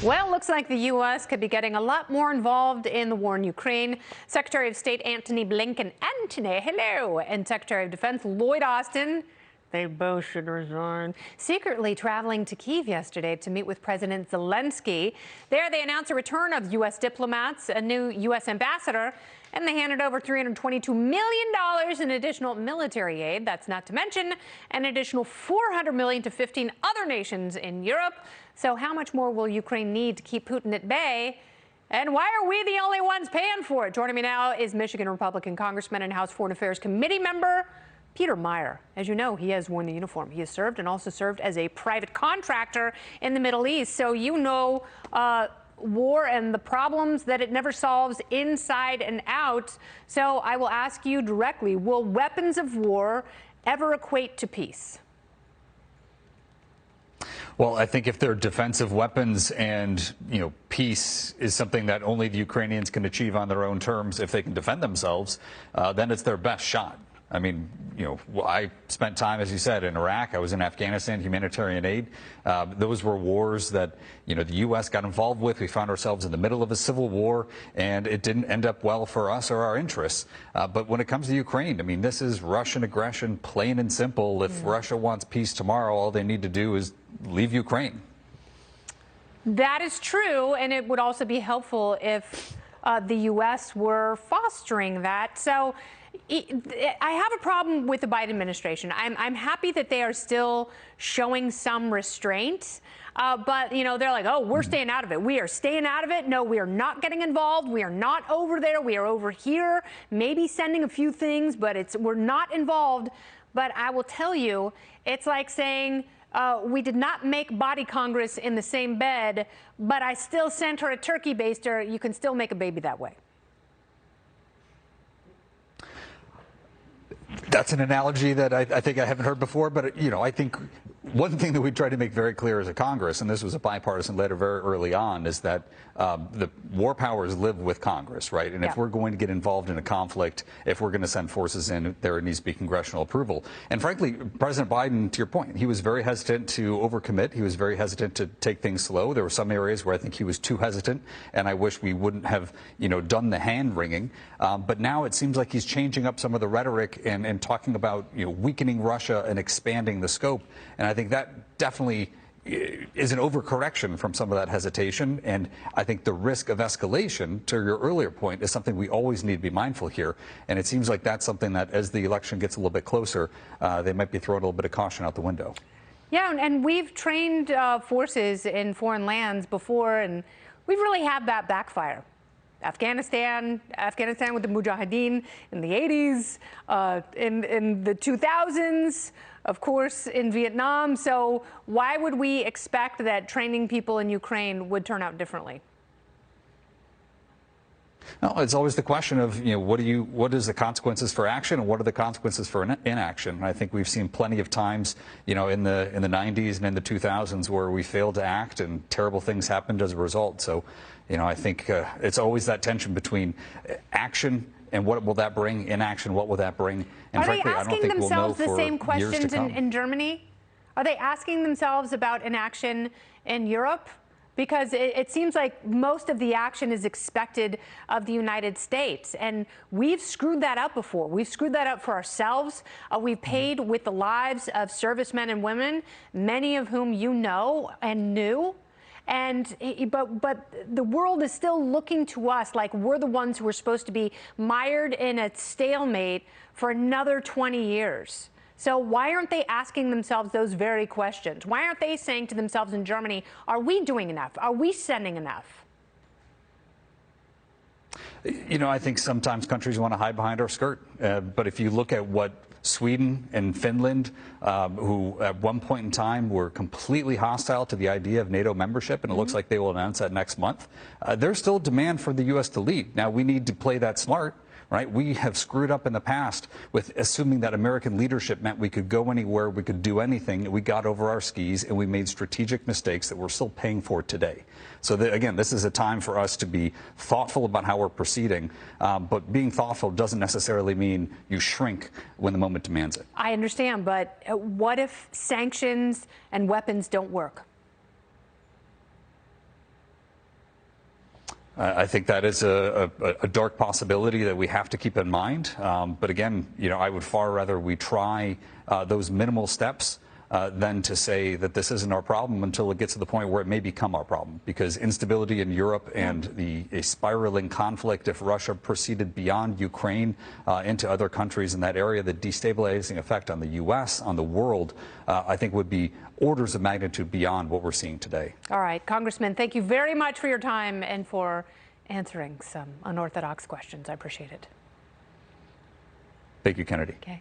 Well, looks like the U.S. could be getting a lot more involved in the war in Ukraine. Secretary of State Antony Blinken, and Secretary of Defense Lloyd Austin, they both should resign, secretly traveling to Kyiv yesterday to meet with President Zelensky. There, they announced a return of U.S. diplomats, a new U.S. ambassador, and they handed over $322 million in additional military aid. That's not to mention an additional $400 million to 15 other nations in Europe. So how much more will Ukraine need to keep Putin at bay? And why are we the only ones paying for it? Joining me now is Michigan Republican Congressman and House Foreign Affairs Committee member Peter Meijer. As you know, he has worn the uniform. He has served and also served as a private contractor in the Middle East. So you know war and the problems that it never solves inside and out. So I will ask you directly, will weapons of war ever equate to peace? Well, I think if they're defensive weapons and, peace is something that only the Ukrainians can achieve on their own terms if they can defend themselves, then it's their best shot. I mean, I spent time, as you said, in Iraq. I was in Afghanistan, humanitarian aid. Those were wars that, the U.S. got involved with. We found ourselves in the middle of a civil war, and it didn't end up well for us or our interests. But when it comes to Ukraine, I mean, this is Russian aggression, plain and simple. If Russia wants peace tomorrow, all they need to do is leave Ukraine. That is true, and it would also be helpful if the U.S. were fostering that. So I have a problem with the Biden administration. I'm happy that they are still showing some restraint, but they're like, oh, we're staying out of it. We are staying out of it. No, we are not getting involved. We are not over there. We are over here, maybe sending a few things, but we're not involved. But I will tell you, it's like saying we did not make body Congress in the same bed, but I still sent her a turkey baster. You can still make a baby that way. That's an analogy that I think I haven't heard before, but, I think one thing that we tried to make very clear as a Congress, and this was a bipartisan letter very early on, is that the war powers live with Congress, right? And if we're going to get involved in a conflict, if we're going to send forces in, there needs to be congressional approval. And frankly, President Biden, to your point, he was very hesitant to overcommit. He was very hesitant to take things slow. There were some areas where I think he was too hesitant, and I wish we wouldn't have, done the hand-wringing. But now it seems like he's changing up some of the rhetoric and talking about, weakening Russia and expanding the scope. And I think that definitely is an overcorrection from some of that hesitation. And I think the risk of escalation, to your earlier point, is something we always need to be mindful here. And it seems like that's something that as the election gets a little bit closer, they might be throwing a little bit of caution out the window. Yeah, and we've trained forces in foreign lands before, and we've really had that backfire. Afghanistan with the Mujahideen in the 80s, in the 2000s, of course, in Vietnam. So why would we expect that training people in Ukraine would turn out differently? No, it's always the question of, what is the consequences for action and what are the consequences for inaction? And I think we've seen plenty of times, in the 90s and in the 2000s where we failed to act and terrible things happened as a result. So, I think it's always that tension between action and what will that bring, inaction, what will that bring? And frankly, I don't think we'll know for years to come. Are they asking themselves the same questions in Germany? Are they asking themselves about inaction in Europe? Because it seems like most of the action is expected of the United States. And we've screwed that up before. We've screwed that up for ourselves. We've paid with the lives of servicemen and women, many of whom you know and knew. But the world is still looking to us like we're the ones who are supposed to be mired in a stalemate for another 20 years. So why aren't they asking themselves those very questions? Why aren't they saying to themselves in Germany, are we doing enough? Are we sending enough? I think sometimes countries want to hide behind our skirt. But if you look at what Sweden and Finland, who at one point in time were completely hostile to the idea of NATO membership, and it looks like they will announce that next month, there's still demand for the U.S. to lead. Now, we need to play that smart. Right? We have screwed up in the past with assuming that American leadership meant we could go anywhere, we could do anything. We got over our skis and we made strategic mistakes that we're still paying for today. So again, this is a time for us to be thoughtful about how we're proceeding. But being thoughtful doesn't necessarily mean you shrink when the moment demands it. I understand, but what if sanctions and weapons don't work? I think that is a dark possibility that we have to keep in mind. But again, I would far rather we try those minimal steps than to say that this isn't our problem until it gets to the point where it may become our problem. Because instability in Europe and a spiraling conflict, if Russia proceeded beyond Ukraine into other countries in that area, the destabilizing effect on the U.S., on the world, I think would be orders of magnitude beyond what we're seeing today. All right, Congressman, thank you very much for your time and for answering some unorthodox questions. I appreciate it. Thank you, Kennedy. Okay.